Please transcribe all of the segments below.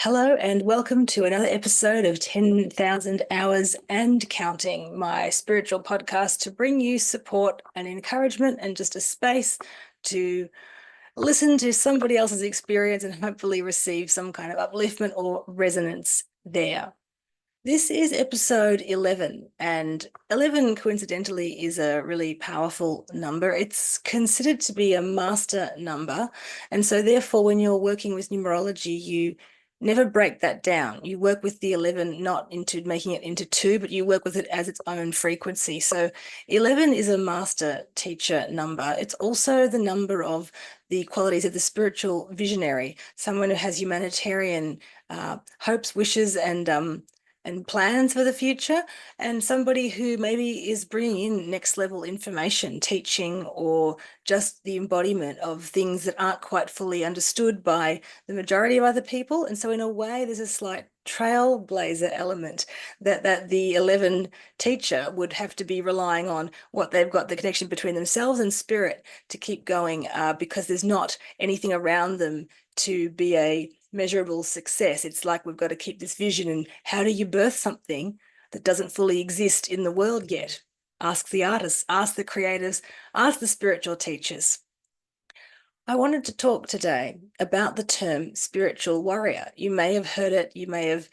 Hello and welcome to another episode of 10,000 Hours and Counting, my spiritual podcast to bring you support and encouragement and just a space to listen to somebody else's experience and hopefully receive some kind of upliftment or resonance there. This is episode 11, and 11 coincidentally is a really powerful number. It's considered to be a master number, and so therefore when you're working with numerology, you never break that down. You work with the 11 not into making it into two, but you work with it as its own frequency. So 11 is a master teacher number. It's also the number of the qualities of the spiritual visionary, someone who has humanitarian hopes, wishes, and plans for the future, and somebody who maybe is bringing in next level information, teaching, or just the embodiment of things that aren't quite fully understood by the majority of other people. And so in a way, there's a slight trailblazer element that the 11 teacher would have to be relying on what they've got, the connection between themselves and spirit to keep going, because there's not anything around them to be a measurable success. It's like we've got to keep this vision. And how do you birth something that doesn't fully exist in the world yet? Ask the artists, ask the creators, ask the spiritual teachers. I wanted to talk today about the term spiritual warrior. You may have heard it, you may have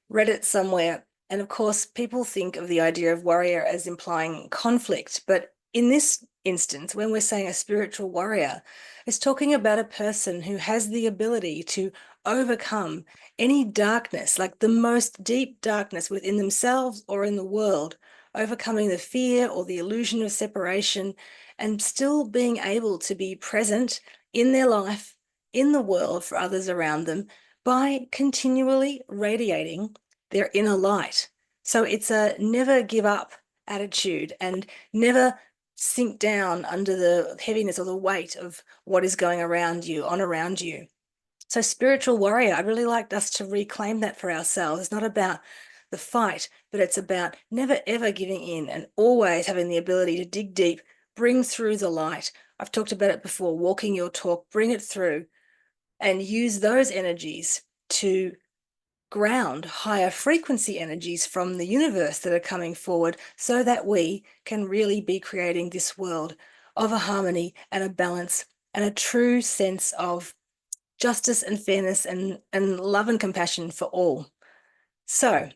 read it somewhere. And of course, people think of the idea of warrior as implying conflict. But in this instance, when we're saying a spiritual warrior, it's talking about a person who has the ability to overcome any darkness, like the most deep darkness within themselves or in the world, overcoming the fear or the illusion of separation, and still being able to be present in their life, in the world for others around them, by continually radiating their inner light. So it's a never give up attitude and never sink down under the heaviness or the weight of what is going around you, on around you. So spiritual warrior, I'd really like us to reclaim that for ourselves. It's not about the fight, but it's about never ever giving in and always having the ability to dig deep, bring through the light. I've talked about it before, walking your talk, bring it through and use those energies to ground higher frequency energies from the universe that are coming forward so that we can really be creating this world of a harmony and a balance and a true sense of justice and fairness and love and compassion for all. So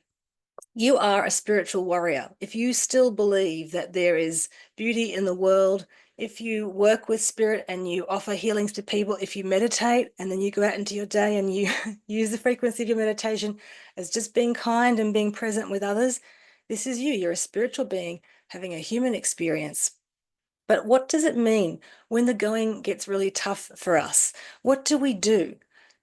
you are a spiritual warrior. If you still believe that there is beauty in the world, if you work with spirit and you offer healings to people, if you meditate and then you go out into your day and you use the frequency of your meditation as just being kind and being present with others, this is you. You're a spiritual being having a human experience. But what does it mean when the going gets really tough for us? What do we do?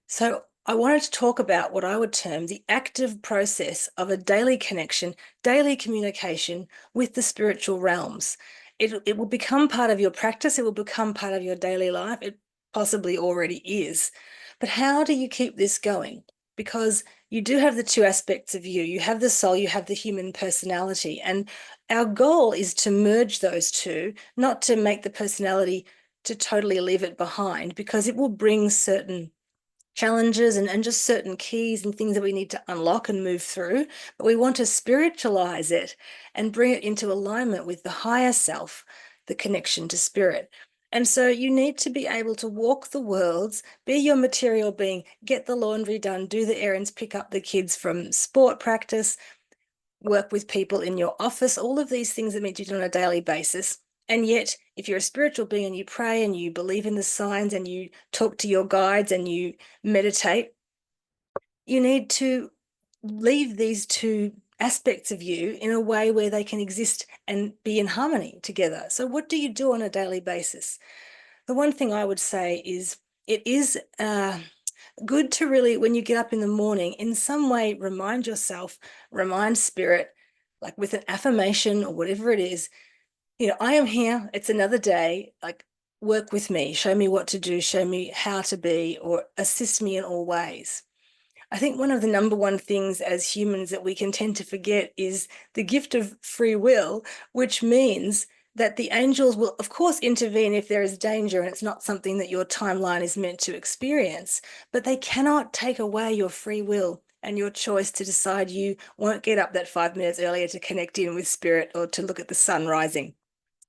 So I wanted to talk about what I would term the active process of a daily connection, daily communication with the spiritual realms. It will become part of your practice. It will become part of your daily life. It possibly already is. But how do you keep this going? Because you do have the two aspects of you. You have the soul, you have the human personality. And our goal is to merge those two, not to make the personality to totally leave it behind, because it will bring certain challenges and just certain keys and things that we need to unlock and move through. But we want to spiritualize it and bring it into alignment with the higher self, the connection to spirit. And so you need to be able to walk the worlds, be your material being, get the laundry done, do the errands, pick up the kids from sport practice, work with people in your office, all of these things that meet you on a daily basis. And yet, if you're a spiritual being and you pray and you believe in the signs and you talk to your guides and you meditate, you need to leave these two aspects of you in a way where they can exist and be in harmony together. So what do you do on a daily basis? The one thing I would say is it is good to really, when you get up in the morning, in some way remind yourself, remind spirit, like with an affirmation or whatever it is, I am here, it's another day, like work with me, show me what to do, show me how to be, or assist me in all ways. I think one of the number one things as humans that we can tend to forget is the gift of free will, which means that the angels will, of course, intervene if there is danger and it's not something that your timeline is meant to experience, but they cannot take away your free will and your choice to decide you won't get up that 5 minutes earlier to connect in with spirit or to look at the sun rising.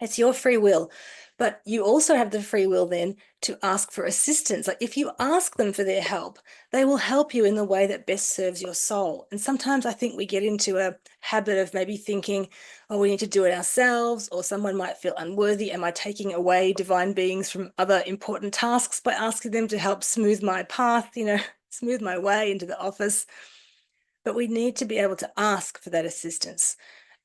It's your free will. But you also have the free will then to ask for assistance. Like if you ask them for their help, they will help you in the way that best serves your soul. And sometimes I think we get into a habit of maybe thinking, oh, we need to do it ourselves, or someone might feel unworthy. Am I taking away divine beings from other important tasks by asking them to help smooth my path, smooth my way into the office? But we need to be able to ask for that assistance.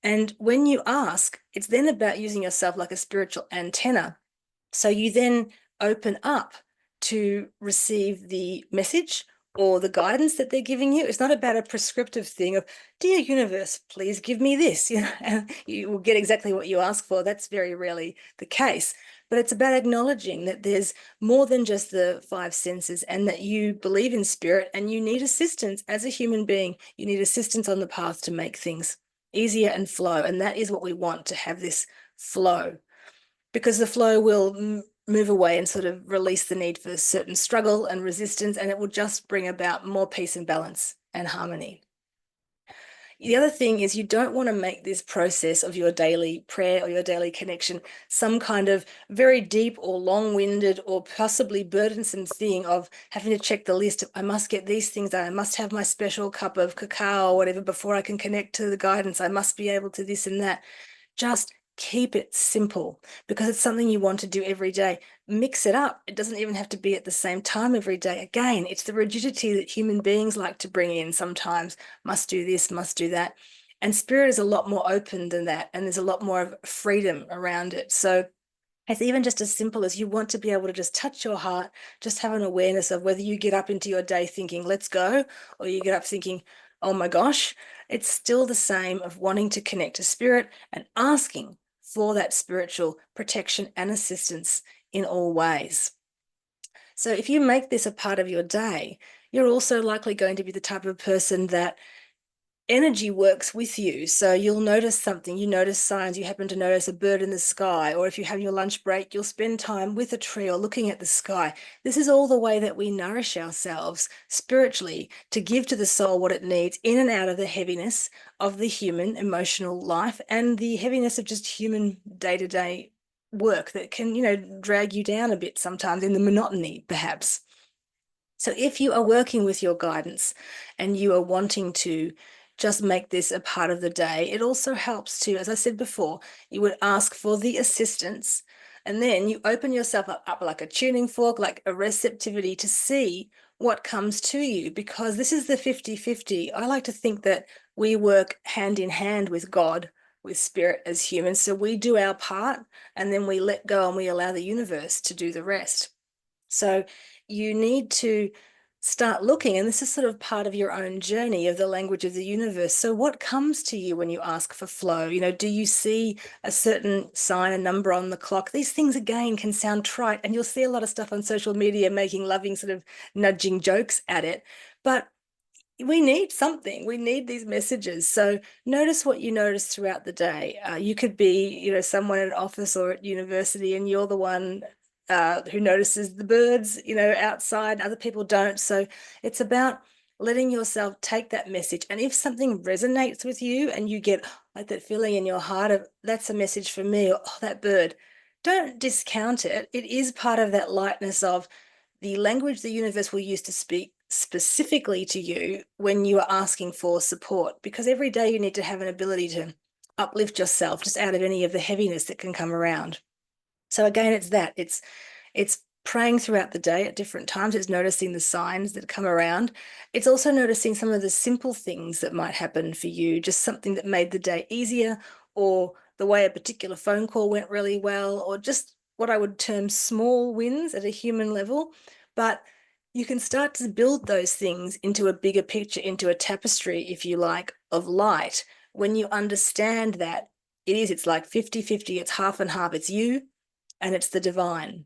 And when you ask, it's then about using yourself like a spiritual antenna. So you then open up to receive the message or the guidance that they're giving you. It's not about a prescriptive thing of, dear universe, please give me this, and you will get exactly what you ask for. That's very rarely the case. But it's about acknowledging that there's more than just the five senses and that you believe in spirit and you need assistance as a human being. You need assistance on the path to make things easier and flow. And that is what we want, to have this flow, because the flow will move away and sort of release the need for certain struggle and resistance, and it will just bring about more peace and balance and harmony. The other thing is you don't want to make this process of your daily prayer or your daily connection some kind of very deep or long-winded or possibly burdensome thing of having to check the list of, I must get these things done, I must have my special cup of cacao or whatever before I can connect to the guidance, I must be able to this and that. Just keep it simple, because it's something you want to do every day. Mix it up. It doesn't even have to be at the same time every day. Again, it's the rigidity that human beings like to bring in sometimes. Must do this, must do that. And spirit is a lot more open than that. And there's a lot more of freedom around it. So it's even just as simple as you want to be able to just touch your heart, just have an awareness of whether you get up into your day thinking, let's go, or you get up thinking, oh my gosh. It's still the same of wanting to connect to spirit and asking for that spiritual protection and assistance in all ways. So if you make this a part of your day, you're also likely going to be the type of person that energy works with you. So you'll notice something, you notice signs, you happen to notice a bird in the sky, or if you have your lunch break, you'll spend time with a tree or looking at the sky. This is all the way that we nourish ourselves spiritually to give to the soul what it needs in and out of the heaviness of the human emotional life and the heaviness of just human day-to-day work that can, drag you down a bit sometimes in the monotony, perhaps. So if you are working with your guidance and you are wanting to just make this a part of the day, it also helps to, as I said before, you would ask for the assistance, and then you open yourself up like a tuning fork, like a receptivity to see what comes to you, because this is the 50-50. I like to think that we work hand in hand with God, with spirit as humans. So we do our part and then we let go and we allow the universe to do the rest. So you need to start looking, and this is sort of part of your own journey of the language of the universe. So what comes to you when you ask for flow? Do you see a certain sign, a number on the clock? These things, again, can sound trite, and you'll see a lot of stuff on social media making loving sort of nudging jokes at it. But we need something. We need these messages. So notice what you notice throughout the day. You could be, someone at office or at university, and you're the one who notices the birds, outside. Other people don't. So it's about letting yourself take that message. And if something resonates with you and you get like that feeling in your heart of, that's a message for me, or oh, that bird, don't discount it. It is part of that lightness of the language the universe will use to speak specifically to you when you are asking for support, because every day you need to have an ability to uplift yourself just out of any of the heaviness that can come around. So again, it's praying throughout the day at different times. It's noticing the signs that come around. It's also noticing some of the simple things that might happen for you, just something that made the day easier, or the way a particular phone call went really well, or just what I would term small wins at a human level. But you can start to build those things into a bigger picture, into a tapestry, if you like, of light. When you understand that it's like 50-50, it's half and half, it's you and it's the divine.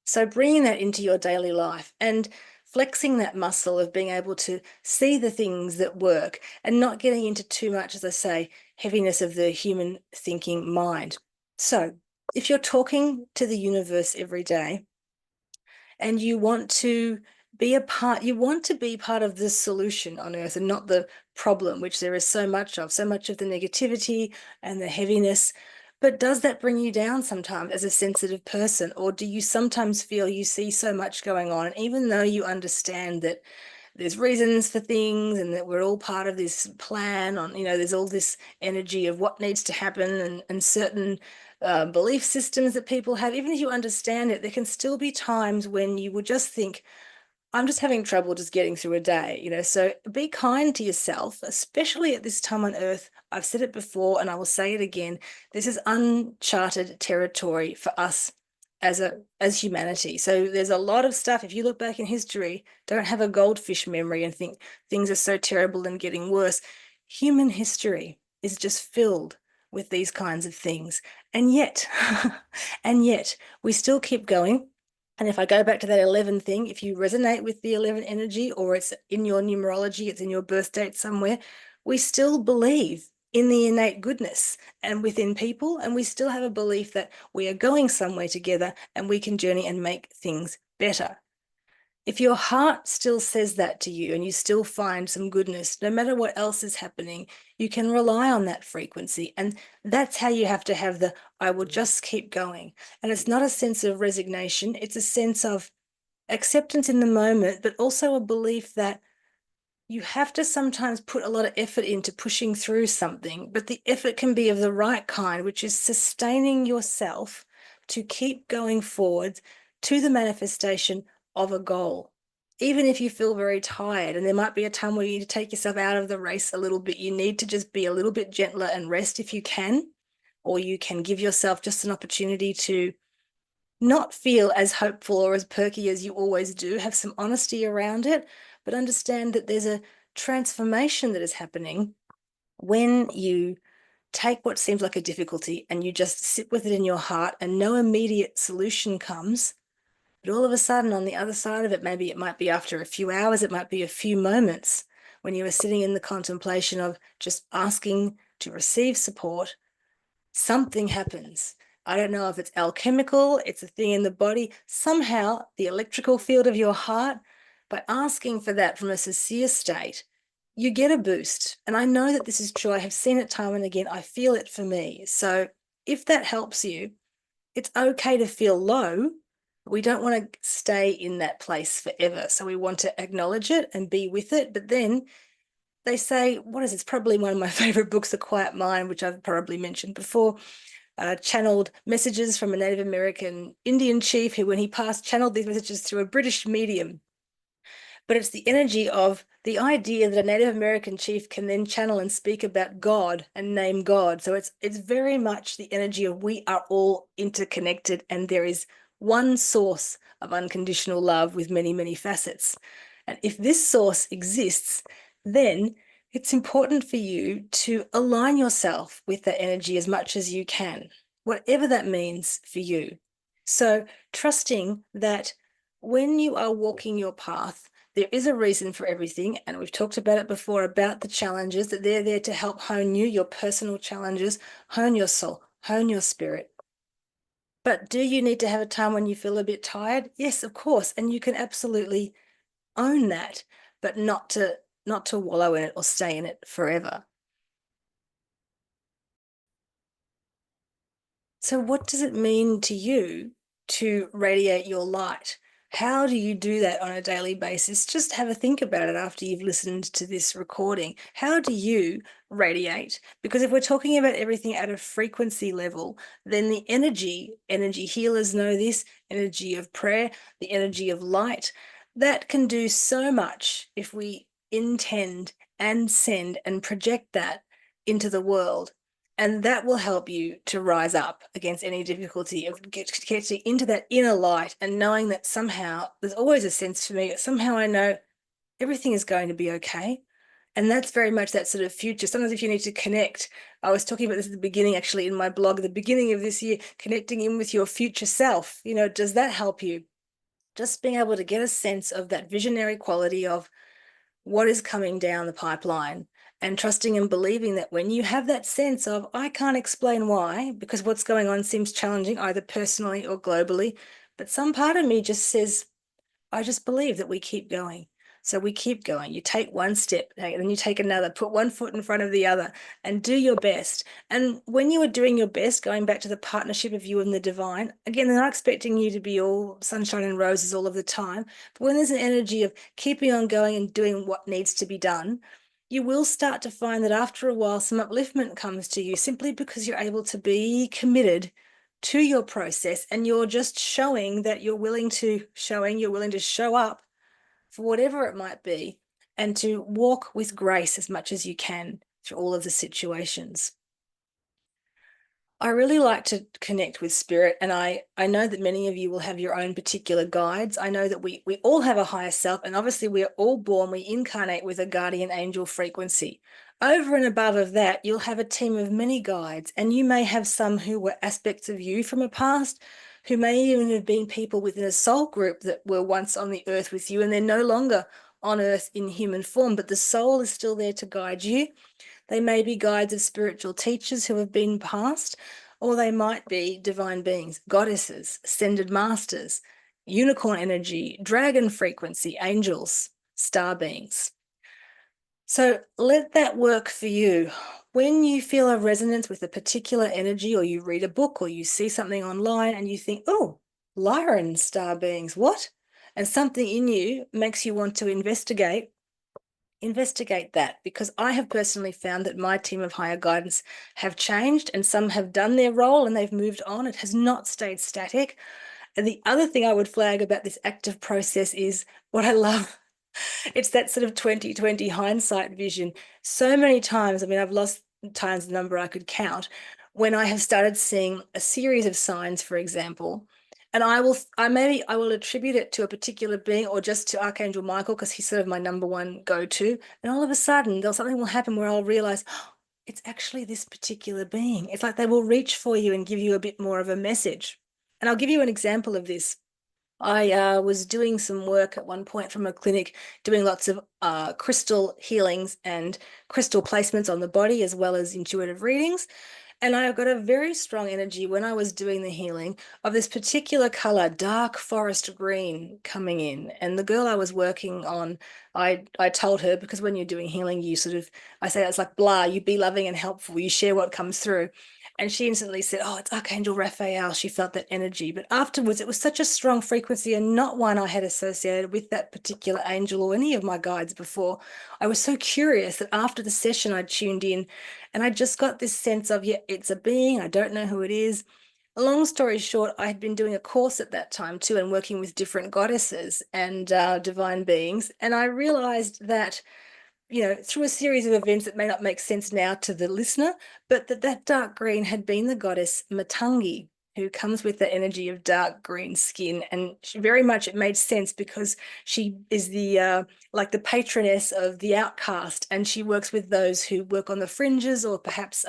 So bringing that into your daily life and flexing that muscle of being able to see the things that work and not getting into too much, as I say, heaviness of the human thinking mind. So if you're talking to the universe every day and you want to be a part, you want to be part of the solution on earth and not the problem, which there is so much of the negativity and the heaviness. But does that bring you down sometimes as a sensitive person? Or do you sometimes feel you see so much going on, and even though you understand that there's reasons for things and that we're all part of this plan on, there's all this energy of what needs to happen, and certain belief systems that people have, even if you understand it, there can still be times when you will just think, I'm just having trouble just getting through a day, So be kind to yourself, especially at this time on earth. I've said it before and I will say it again. This is uncharted territory for us as humanity. So there's a lot of stuff. If you look back in history, don't have a goldfish memory and think things are so terrible and getting worse. Human history is just filled with these kinds of things. And yet, and yet, we still keep going. And if I go back to that 11 thing, if you resonate with the 11 energy, or it's in your numerology, it's in your birth date somewhere, we still believe in the innate goodness and within people. And we still have a belief that we are going somewhere together and we can journey and make things better. If your heart still says that to you and you still find some goodness, no matter what else is happening, you can rely on that frequency. And that's how you have to have the, I will just keep going. And it's not a sense of resignation, it's a sense of acceptance in the moment, but also a belief that you have to sometimes put a lot of effort into pushing through something, but the effort can be of the right kind, which is sustaining yourself to keep going forward to the manifestation of a goal. Even if you feel very tired, and there might be a time where you need to take yourself out of the race a little bit, you need to just be a little bit gentler and rest if you can, or you can give yourself just an opportunity to not feel as hopeful or as perky as you always do, have some honesty around it, but understand that there's a transformation that is happening when you take what seems like a difficulty and you just sit with it in your heart, and no immediate solution comes. But all of a sudden, on the other side of it, maybe it might be after a few hours, it might be a few moments, when you are sitting in the contemplation of just asking to receive support, something happens. I don't know if it's alchemical, it's a thing in the body, somehow the electrical field of your heart, by asking for that from a sincere state, you get a boost. And I know that this is true. I have seen it time and again. I feel it for me. So if that helps you, it's okay to feel low. We don't want to stay in that place forever. So we want to acknowledge it and be with it. But then they say, what is it? It's probably one of my favorite books, The Quiet Mind, which I've probably mentioned before. Channeled messages from a Native American Indian chief who, when he passed, channeled these messages through a British medium. But it's the energy of the idea that a Native American chief can then channel and speak about God and name God. So it's very much the energy of we are all interconnected, and there is one source of unconditional love with many, many facets. And if this source exists, then it's important for you to align yourself with that energy as much as you can, whatever that means for you. So trusting that when you are walking your path, there is a reason for everything. And we've talked about it before, about the challenges, that they're there to help hone you, your personal challenges, hone your soul, hone your spirit. But do you need to have a time when you feel a bit tired? Yes, of course. And you can absolutely own that, but not to wallow in it or stay in it forever. So what does it mean to you to radiate your light? How do you do that on a daily basis? Just have a think about it after you've listened to this recording. How do you radiate? Because if we're talking about everything at a frequency level, then the energy healers know this, energy of prayer, the energy of light, that can do so much if we intend and send and project that into the world. And that will help you to rise up against any difficulty of getting into that inner light, and knowing that somehow there's always a sense for me, somehow I know everything is going to be okay. And that's very much that sort of future. Sometimes if you need to connect, I was talking about this at the beginning, actually, in my blog, at the beginning of this year, connecting in with your future self. Does that help you? Just being able to get a sense of that visionary quality of what is coming down the pipeline, and trusting and believing that when you have that sense of, I can't explain why, because what's going on seems challenging, either personally or globally, but some part of me just says, I just believe that we keep going. So we keep going. You take one step, then you take another, put one foot in front of the other, and do your best. And when you are doing your best, going back to the partnership of you and the divine, again, they're not expecting you to be all sunshine and roses all of the time. But when there's an energy of keeping on going and doing what needs to be done, you will start to find that after a while, some upliftment comes to you simply because you're able to be committed to your process, and you're just showing that you're willing to show up for whatever it might be, and to walk with grace as much as you can through all of the situations. I really like to connect with spirit, and I know that many of you will have your own particular guides. I know that we all have a higher self, and obviously we are all born, we incarnate with a guardian angel frequency. Over and above of that, you'll have a team of many guides, and you may have some who were aspects of you from a past, who may even have been people within a soul group that were once on the earth with you, and they're no longer on earth in human form, but the soul is still there to guide you. They may be guides of spiritual teachers who have been past, or they might be divine beings, goddesses, ascended masters, unicorn energy, dragon frequency, angels, star beings. So let that work for you. When you feel a resonance with a particular energy, or you read a book, or you see something online and you think, oh, Lyran star beings, what? And something in you makes you want to investigate that, because I have personally found that my team of higher guidance have changed, and some have done their role and they've moved on. It has not stayed static. And the other thing I would flag about this active process is what I love. It's that sort of 2020 hindsight vision. So many times, I mean, I've lost times the number I could count, when I have started seeing a series of signs, for example, and I will attribute it to a particular being, or just to Archangel Michael, because he's sort of my number one go-to. And all of a sudden, something will happen where I'll realize, oh, it's actually this particular being. It's like they will reach for you and give you a bit more of a message. And I'll give you an example of this. I was doing some work at one point from a clinic, doing lots of crystal healings and crystal placements on the body, as well as intuitive readings. And I got a very strong energy when I was doing the healing of this particular color, dark forest green, coming in. And the girl I was working on, I told her, because when you're doing healing, I say it's like blah, you be loving and helpful, you share what comes through. And she instantly said, oh, it's Archangel Raphael. She felt that energy. But afterwards, it was such a strong frequency, and not one I had associated with that particular angel or any of my guides before. I was so curious that after the session, I tuned in, and I just got this sense of, yeah, it's a being. I don't know who it is. Long story short, I had been doing a course at that time too, and working with different goddesses and divine beings. And I realized that, through a series of events that may not make sense now to the listener, but that dark green had been the goddess Matangi, who comes with the energy of dark green skin. And very much it made sense, because she is like the patroness of the outcast, and she works with those who work on the fringes, or perhaps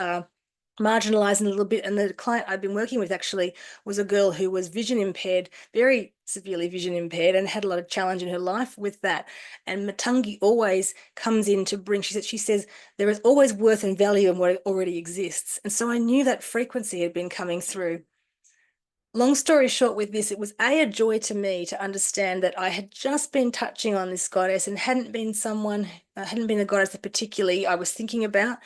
marginalized a little bit. And the client I've been working with actually was a girl who was vision impaired, very severely vision impaired, and had a lot of challenge in her life with that. And Matangi always comes in to bring, she says, there is always worth and value in what already exists. And so I knew that frequency had been coming through. Long story short with this, it was a joy to me to understand that I had just been touching on this goddess, and hadn't been a goddess that particularly I was thinking about,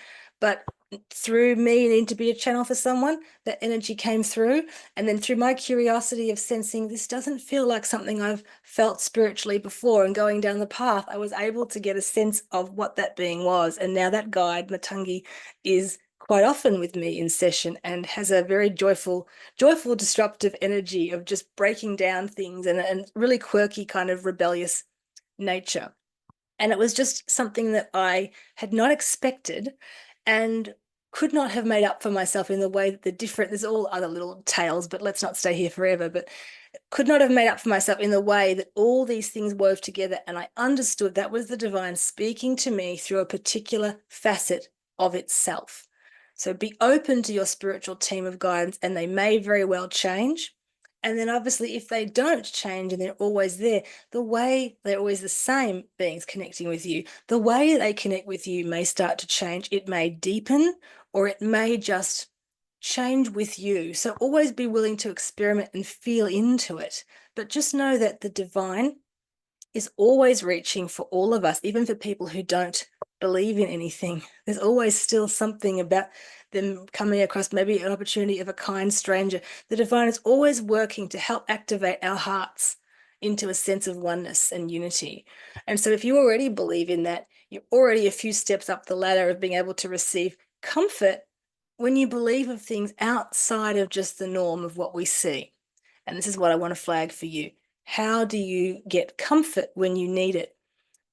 but through me needing to be a channel for someone, that energy came through. And then through my curiosity of sensing, this doesn't feel like something I've felt spiritually before, and going down the path, I was able to get a sense of what that being was. And now that guide, Matangi, is quite often with me in session, and has a very joyful, disruptive energy of just breaking down things, and really quirky, kind of rebellious nature. And it was just something that I had not expected, and could not have made up for myself in the way that there's all other little tales, but let's not stay here forever, but could not have made up for myself in the way that all these things wove together. And I understood that was the divine speaking to me through a particular facet of itself. So be open to your spiritual team of guidance, and they may very well change. And then obviously if they don't change and they're always there, the way they're always the same beings connecting with you, the way they connect with you may start to change. It may deepen or it may just change with you. So always be willing to experiment and feel into it. But just know that the divine is always reaching for all of us, even for people who don't believe in anything. There's always still something about them coming across maybe an opportunity of a kind stranger. The divine is always working to help activate our hearts into a sense of oneness and unity. And so if you already believe in that, you're already a few steps up the ladder of being able to receive comfort when you believe of things outside of just the norm of what we see. And this is what I want to flag for you. How do you get comfort when you need it?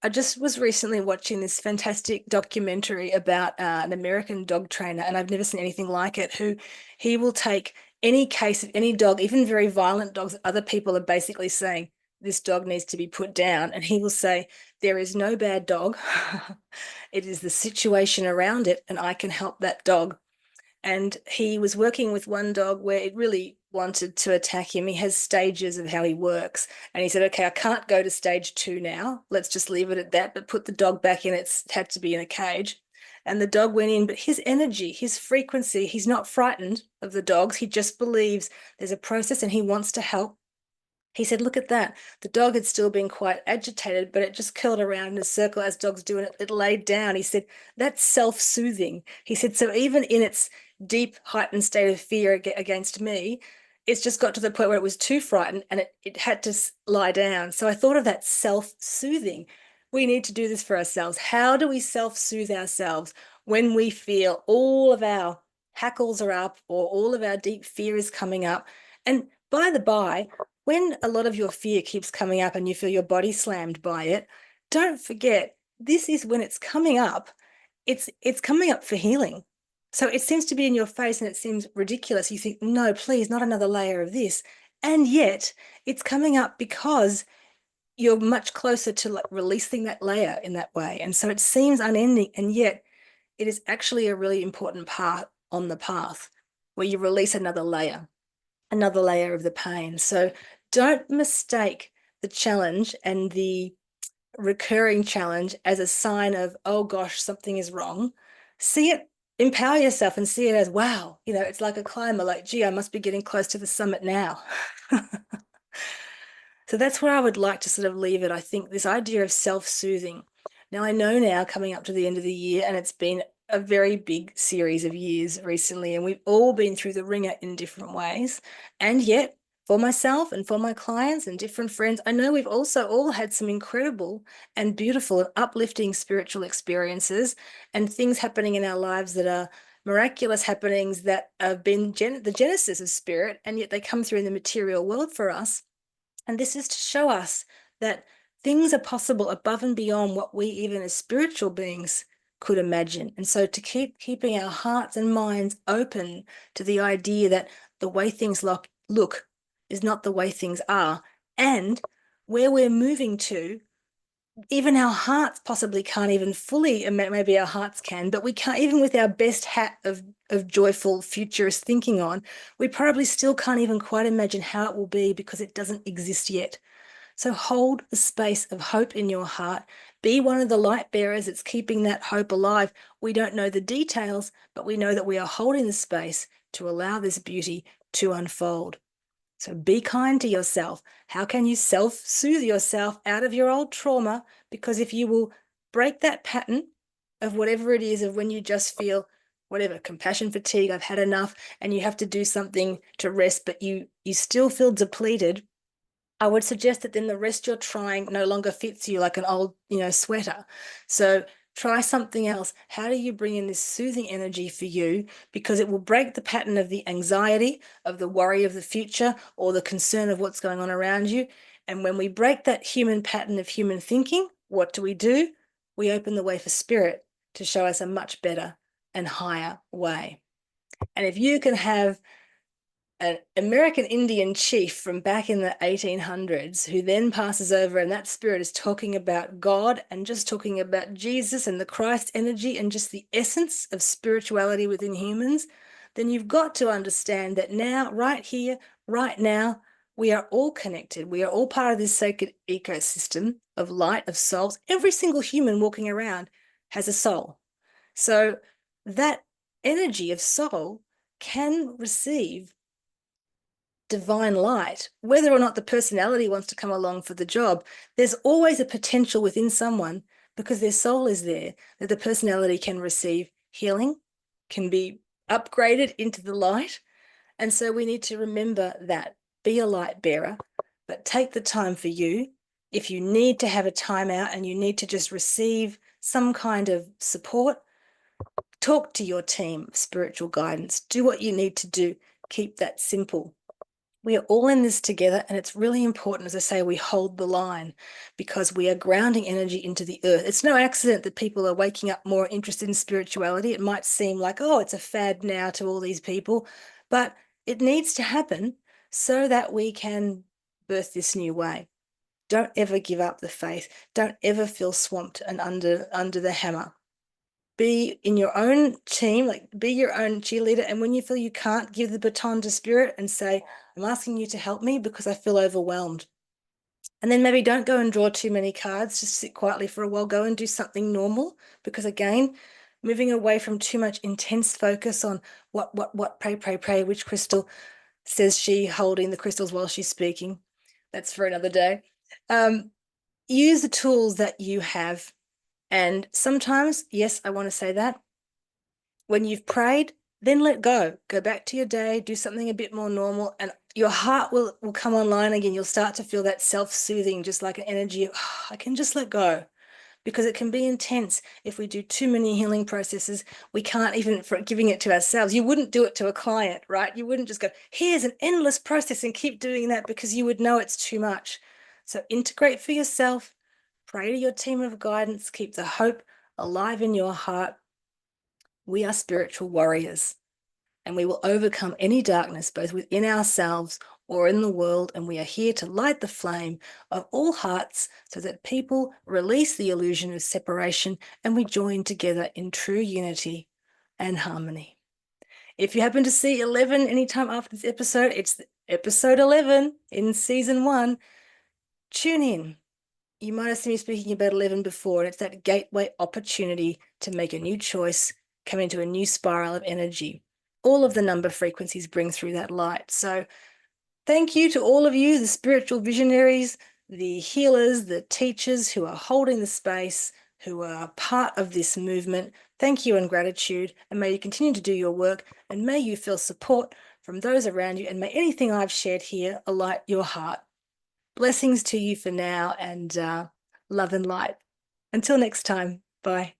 I just was recently watching this fantastic documentary about an American dog trainer, and I've never seen anything like it, who he will take any case of any dog, even very violent dogs that other people are basically saying, this dog needs to be put down. And he will say, there is no bad dog. It is the situation around it, and I can help that dog. And he was working with one dog where it really wanted to attack him. He has stages of how he works. And he said, okay, I can't go to stage 2 now. Let's just leave it at that, but put the dog back in. It's had to be in a cage. And the dog went in, but his energy, his frequency, he's not frightened of the dogs. He just believes there's a process and he wants to help. He said, look at that. The dog had still been quite agitated, but it just curled around in a circle as dogs do, and it laid down. He said, that's self-soothing. He said, so even in its deep, heightened state of fear against me, it's just got to the point where it was too frightened and it had to lie down. So I thought of that self-soothing. We need to do this for ourselves. How do we self-soothe ourselves when we feel all of our hackles are up or all of our deep fear is coming up? And by the by, when a lot of your fear keeps coming up and you feel your body slammed by it, don't forget, this is when it's coming up. It's coming up for healing. So it seems to be in your face and it seems ridiculous. You think, no, please, not another layer of this. And yet it's coming up because you're much closer to like releasing that layer in that way. And so it seems unending, and yet it is actually a really important part on the path where you release another layer of the pain. So don't mistake the challenge and the recurring challenge as a sign of, oh gosh, something is wrong. See it, empower yourself and see it as, wow, it's like a climber, like, gee, I must be getting close to the summit now. So that's where I would like to sort of leave it. I think this idea of self-soothing. Now, I know now coming up to the end of the year, and it's been a very big series of years recently, and we've all been through the ringer in different ways. And yet, for myself and for my clients and different friends, I know we've also all had some incredible and beautiful and uplifting spiritual experiences and things happening in our lives that are miraculous happenings that have been the genesis of spirit, and yet they come through in the material world for us. And this is to show us that things are possible above and beyond what we, even as spiritual beings, could imagine. And so to keeping our hearts and minds open to the idea that the way things look is not the way things are, and where we're moving to, even our hearts possibly can't even fully, maybe our hearts can, but we can't, even with our best hat of joyful futurist thinking on, we probably still can't even quite imagine how it will be because it doesn't exist yet. So hold the space of hope in your heart. Be one of the light bearers that's keeping that hope alive. We don't know the details, but we know that we are holding the space to allow this beauty to unfold. So be kind to yourself. How can you self-soothe yourself out of your old trauma? Because if you will break that pattern of whatever it is, of when you just feel whatever, compassion fatigue, I've had enough, and you have to do something to rest, but you still feel depleted, I would suggest that then the rest you're trying no longer fits you like an old, sweater. So try something else. How do you bring in this soothing energy for you? Because it will break the pattern of the anxiety, of the worry of the future, or the concern of what's going on around you. And when we break that human pattern of human thinking, what do? We open the way for spirit to show us a much better and higher way. And if you can have an American Indian chief from back in the 1800s who then passes over, and that spirit is talking about God and just talking about Jesus and the Christ energy and just the essence of spirituality within humans, then you've got to understand that now, right here, right now, We are all connected. We are all part of this sacred ecosystem of light, of souls. Every single human walking around has a soul. So that energy of soul can receive divine light, whether or not the personality wants to come along for the job. There's always a potential within someone, because their soul is there, that the personality can receive healing, can be upgraded into the light. And so we need to remember that. Be a light bearer, but take the time for you. If you need to have a timeout and you need to just receive some kind of support, talk to your team of spiritual guidance. Do what you need to do. Keep that simple. We are all in this together, and it's really important, as I say, we hold the line, because we are grounding energy into the earth. It's no accident that people are waking up more interested in spirituality. It might seem like, oh, it's a fad now to all these people, but it needs to happen so that we can birth this new way. Don't ever give up the faith. Don't ever feel swamped and under the hammer. Be in your own team, like be your own cheerleader. And when you feel you can't, give the baton to spirit and say, I'm asking you to help me because I feel overwhelmed. And then maybe don't go and draw too many cards. Just sit quietly for a while. Go and do something normal, because again, moving away from too much intense focus on what, pray, which crystal, says she holding the crystals while she's speaking. That's for another day. Use the tools that you have. And sometimes, yes, I want to say that, when you've prayed, then let go. Go back to your day, do something a bit more normal, and your heart will come online again. You'll start to feel that self-soothing, just like an energy of, oh, I can just let go. Because it can be intense if we do too many healing processes. We can't even, for giving it to ourselves. You wouldn't do it to a client, right? You wouldn't just go, here's an endless process and keep doing that, because you would know it's too much. So integrate for yourself, pray to your team of guidance, keep the hope alive in your heart. We are spiritual warriors, and we will overcome any darkness, both within ourselves or in the world. And we are here to light the flame of all hearts so that people release the illusion of separation and we join together in true unity and harmony. If you happen to see 11 anytime after this episode, it's episode 11 in season 1. Tune in. You might have seen me speaking about 11 before, and it's that gateway opportunity to make a new choice, come into a new spiral of energy. All of the number frequencies bring through that light. So thank you to all of you, the spiritual visionaries, the healers, the teachers who are holding the space, who are part of this movement. Thank you and gratitude, and may you continue to do your work, and may you feel support from those around you, and may anything I've shared here alight your heart. Blessings to you for now, and love and light. Until next time, bye.